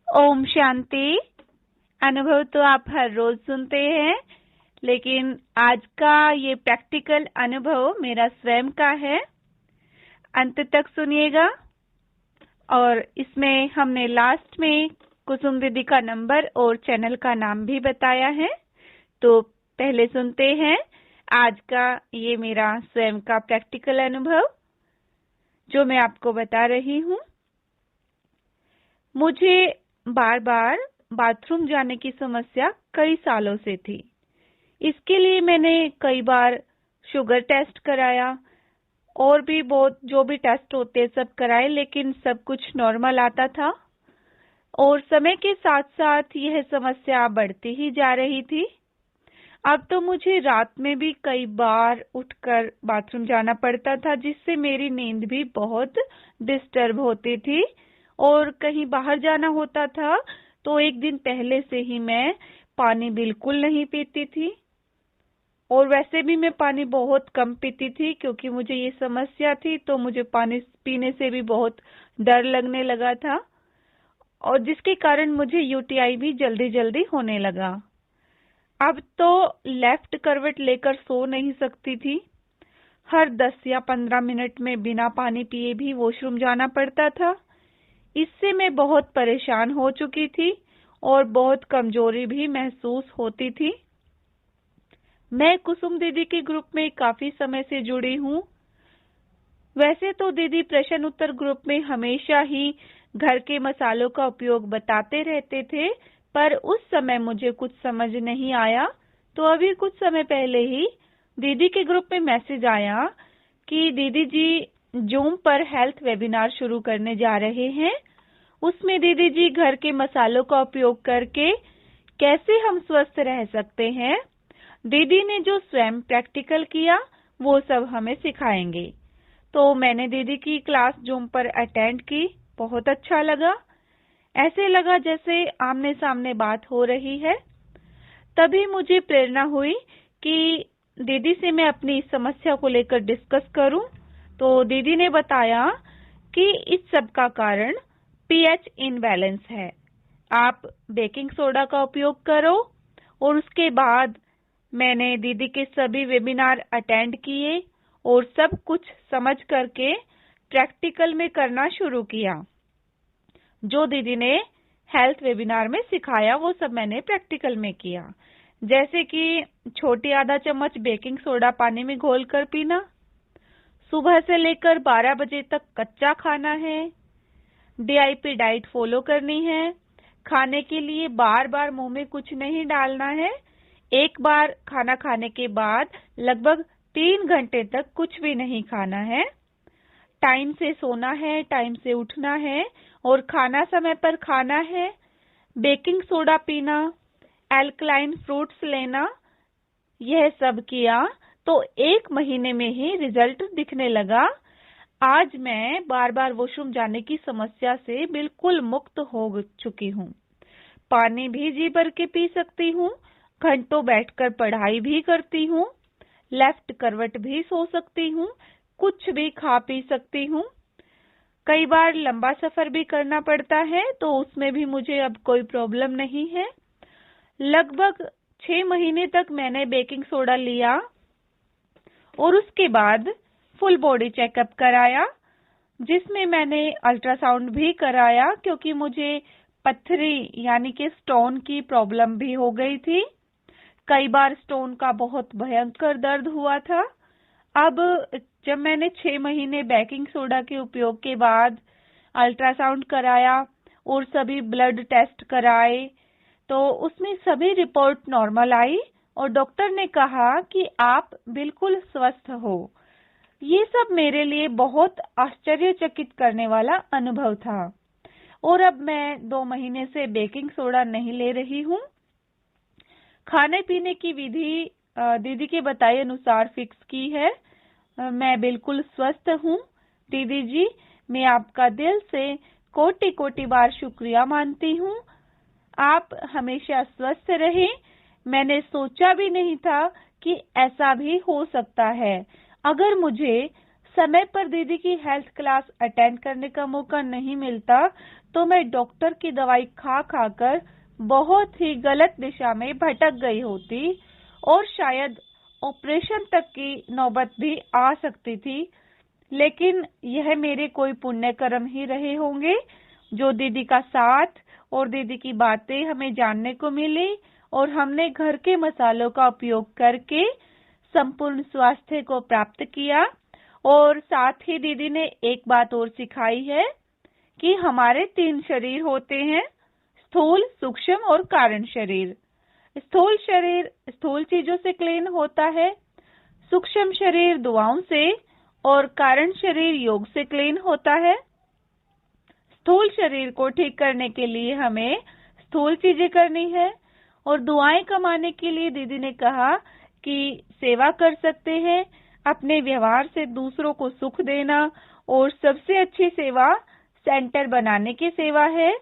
ओम शांति। अनुभव तो आप हर रोज सुनते हैं, लेकिन आज का ये प्रैक्टिकल अनुभव मेरा स्वयं का है। अंत तक सुनिएगा। और इसमें हमने लास्ट में कुसुम दीदी का नंबर और चैनल का नाम भी बताया है। तो पहले सुनते हैं आज का ये मेरा स्वयं का प्रैक्टिकल अनुभव जो मैं आपको बता रही हूँ। मुझे बार बार बाथरूम जाने की समस्या कई सालों से थी। इसके लिए मैंने कई बार शुगर टेस्ट कराया और भी बहुत जो भी टेस्ट होते सब कराए, लेकिन सब कुछ नॉर्मल आता था। और समय के साथ साथ यह समस्या बढ़ती ही जा रही थी। अब तो मुझे रात में भी कई बार उठकर बाथरूम जाना पड़ता था, जिससे मेरी नींद भी बहुत डिस्टर्ब होती थी। और कहीं बाहर जाना होता था तो एक दिन पहले से ही मैं पानी बिल्कुल नहीं पीती थी। और वैसे भी मैं पानी बहुत कम पीती थी, क्योंकि मुझे ये समस्या थी। तो मुझे पानी पीने से भी बहुत डर लगने लगा था, और जिसके कारण मुझे यूटीआई भी जल्दी जल्दी होने लगा। अब तो लेफ्ट करवट लेकर सो नहीं सकती थी। हर 10 या 15 मिनट में बिना पानी पिए भी वॉशरूम जाना पड़ता था। इससे मैं बहुत परेशान हो चुकी थी और बहुत कमजोरी भी महसूस होती थी। मैं कुसुम दीदी के ग्रुप में काफी समय से जुड़ी हूँ। वैसे तो दीदी प्रश्न उत्तर ग्रुप में हमेशा ही घर के मसालों का उपयोग बताते रहते थे, पर उस समय मुझे कुछ समझ नहीं आया। तो अभी कुछ समय पहले ही दीदी के ग्रुप में मैसेज आया कि दीदी जी जूम पर हेल्थ वेबिनार शुरू करने जा रहे हैं। उसमें दीदी जी घर के मसालों का उपयोग करके कैसे हम स्वस्थ रह सकते हैं, दीदी ने जो स्वयं प्रैक्टिकल किया वो सब हमें सिखाएंगे। तो मैंने दीदी की क्लास जूम पर अटेंड की। बहुत अच्छा लगा। ऐसे लगा जैसे आमने सामने बात हो रही है। तभी मुझे प्रेरणा हुई कि दीदी से मैं अपनी इस समस्या को लेकर डिस्कस करूं। तो दीदी ने बताया कि इस सब का कारण पीएच इनबैलेंस है। आप बेकिंग सोडा का उपयोग करो। और उसके बाद मैंने दीदी के सभी वेबिनार अटेंड किए और सब कुछ समझ करके प्रैक्टिकल में करना शुरू किया। जो दीदी ने हेल्थ वेबिनार में सिखाया वो सब मैंने प्रैक्टिकल में किया। जैसे कि छोटी आधा चम्मच बेकिंग सोडा पानी में घोलकर पीना, सुबह से लेकर 12 बजे तक कच्चा खाना है, डीआईपी डाइट फॉलो करनी है, खाने के लिए बार बार मुंह में कुछ नहीं डालना है, एक बार खाना खाने के बाद लगभग 3 घंटे तक कुछ भी नहीं खाना है, टाइम से सोना है, टाइम से उठना है और खाना समय पर खाना है, बेकिंग सोडा पीना, एल्कलाइन फ्रूट्स लेना, यह सब किया। तो 1 महीने में ही रिजल्ट दिखने लगा। आज मैं बार बार वॉशरूम जाने की समस्या से बिल्कुल मुक्त हो चुकी हूँ। पानी भी जी भर के पी सकती हूँ, घंटों बैठकर पढ़ाई भी करती हूँ, लेफ्ट करवट भी सो सकती हूँ, कुछ भी खा पी सकती हूँ। कई बार लंबा सफर भी करना पड़ता है, तो उसमें भी मुझे अब कोई प्रॉब्लम नहीं है। लगभग 6 महीने तक मैंने बेकिंग सोडा लिया और उसके बाद फुल बॉडी चेकअप कराया, जिसमें मैंने अल्ट्रासाउंड भी कराया, क्योंकि मुझे पत्थरी यानी कि स्टोन की प्रॉब्लम भी हो गई थी। कई बार स्टोन का बहुत भयंकर दर्द हुआ था। अब जब मैंने 6 महीने बेकिंग सोडा के उपयोग के बाद अल्ट्रासाउंड कराया और सभी ब्लड टेस्ट कराए, तो उसमें सभी रिपोर्ट नॉर्मल आई और डॉक्टर ने कहा कि आप बिल्कुल स्वस्थ हो। ये सब मेरे लिए बहुत आश्चर्यचकित करने वाला अनुभव था। और अब मैं 2 महीने से बेकिंग सोडा नहीं ले रही हूँ। खाने पीने की विधि दीदी के बताए अनुसार फिक्स की है। मैं बिल्कुल स्वस्थ हूँ। दीदी जी, मैं आपका दिल से कोटि कोटि बार शुक्रिया मानती हूँ। आप हमेशा स्वस्थ रहें। मैंने सोचा भी नहीं था कि ऐसा भी हो सकता है। अगर मुझे समय पर दीदी की हेल्थ क्लास अटेंड करने का मौका नहीं मिलता तो मैं डॉक्टर की दवाई खा खाकर बहुत ही गलत दिशा में भटक गई होती और शायद ऑपरेशन तक की नौबत भी आ सकती थी। लेकिन यह मेरे कोई पुण्य कर्म ही रहे होंगे जो दीदी का साथ और दीदी की बातें हमें जानने को मिली और हमने घर के मसालों का उपयोग करके संपूर्ण स्वास्थ्य को प्राप्त किया। और साथ ही दीदी ने एक बात और सिखाई है कि हमारे 3 शरीर होते हैं, स्थूल, सूक्ष्म और कारण शरीर। स्थूल शरीर स्थूल चीजों से क्लीन होता है, सूक्ष्म शरीर दुआओं से और कारण शरीर योग से क्लीन होता है। स्थूल शरीर को ठीक करने के लिए हमें स्थूल चीजें करनी है और दुआएं कमाने के लिए दीदी ने कहा कि सेवा कर सकते हैं, अपने व्यवहार से दूसरों को सुख देना और सबसे अच्छी सेवा सेंटर बनाने की सेवा है।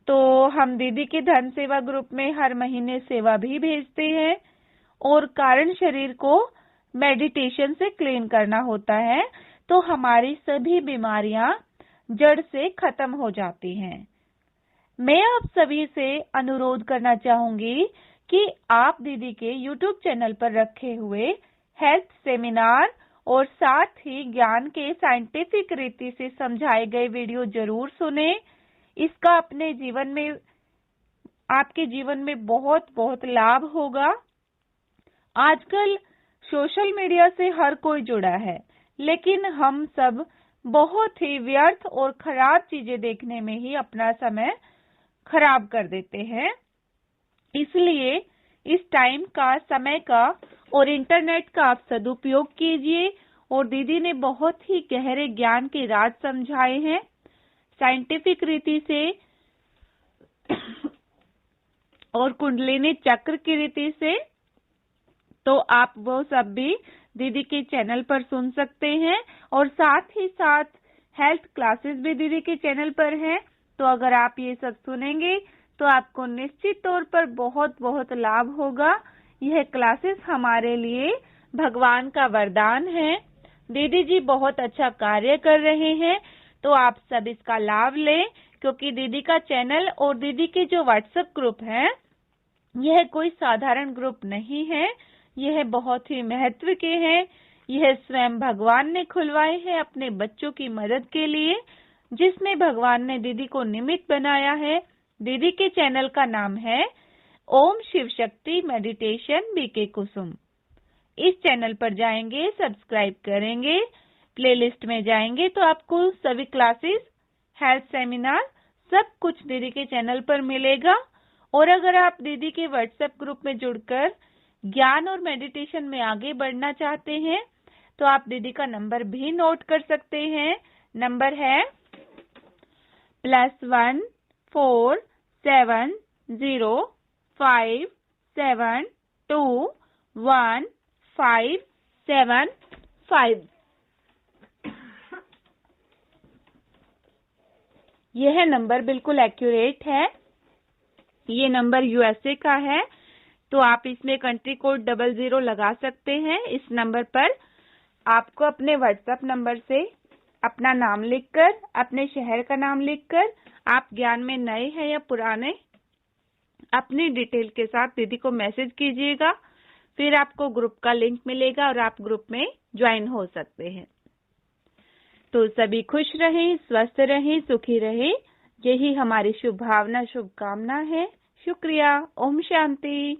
तो हम दीदी के धन सेवा ग्रुप में हर महीने सेवा भी भेजते हैं और कारण शरीर को मेडिटेशन से क्लीन करना होता है तो हमारी सभी बीमारियां जड़ से खत्म हो जाती हैं। मैं आप सभी से अनुरोध करना चाहूंगी कि आप दीदी के YouTube चैनल पर रखे हुए हेल्थ सेमिनार और साथ ही ज्ञान के साइंटिफिक रीति से समझाए गए वीडियो जरूर सुने। इसका अपने जीवन में, आपके जीवन में बहुत बहुत लाभ होगा। आजकल सोशल मीडिया से हर कोई जुड़ा है, लेकिन हम सब बहुत ही व्यर्थ और खराब चीजें देखने में ही अपना समय खराब कर देते हैं। इसलिए इस टाइम का, समय का और इंटरनेट का आप सदुपयोग कीजिए। और दीदी ने बहुत ही गहरे ज्ञान के राज समझाए हैं साइंटिफिक रीति से और कुंडलिनी चक्र की रीति से। तो आप वो सब भी दीदी के चैनल पर सुन सकते हैं और साथ ही साथ हेल्थ क्लासेस भी दीदी के चैनल पर हैं। तो अगर आप ये सब सुनेंगे तो आपको निश्चित तौर पर बहुत बहुत लाभ होगा। यह क्लासेस हमारे लिए भगवान का वरदान है। दीदी जी बहुत अच्छा कार्य कर रहे हैं तो आप सब इसका लाभ लें, क्योंकि दीदी का चैनल और दीदी के जो व्हाट्सएप ग्रुप है यह कोई साधारण ग्रुप नहीं है, यह बहुत ही महत्व के हैं। यह स्वयं भगवान ने खुलवाए हैं अपने बच्चों की मदद के लिए, जिसमें भगवान ने दीदी को निमित्त बनाया है। दीदी के चैनल का नाम है ओम शिव शक्ति मेडिटेशन बीके कुसुम। इस चैनल पर जाएंगे, सब्सक्राइब करेंगे, प्लेलिस्ट में जाएंगे तो आपको सभी क्लासेस, हेल्थ सेमिनार सब कुछ दीदी के चैनल पर मिलेगा। और अगर आप दीदी के व्हाट्सएप ग्रुप में जुड़कर ज्ञान और मेडिटेशन में आगे बढ़ना चाहते हैं तो आप दीदी का नंबर भी नोट कर सकते हैं। नंबर है +1 4 7 0 5 7 2 1 5 7 5। यह नंबर बिल्कुल एक्यूरेट है। ये नंबर यूएसए का है तो आप इसमें कंट्री कोड 00 लगा सकते हैं। इस नंबर पर आपको अपने व्हाट्सएप नंबर से अपना नाम लिखकर, अपने शहर का नाम लिखकर, आप ज्ञान में नए हैं या पुराने, अपनी डिटेल के साथ दीदी को मैसेज कीजिएगा। फिर आपको ग्रुप का लिंक मिलेगा और आप ग्रुप में ज्वाइन हो सकते हैं। तो सभी खुश रहें, स्वस्थ रहें, सुखी रहें, यही हमारी शुभ भावना, शुभकामना है। शुक्रिया। ओम शांति।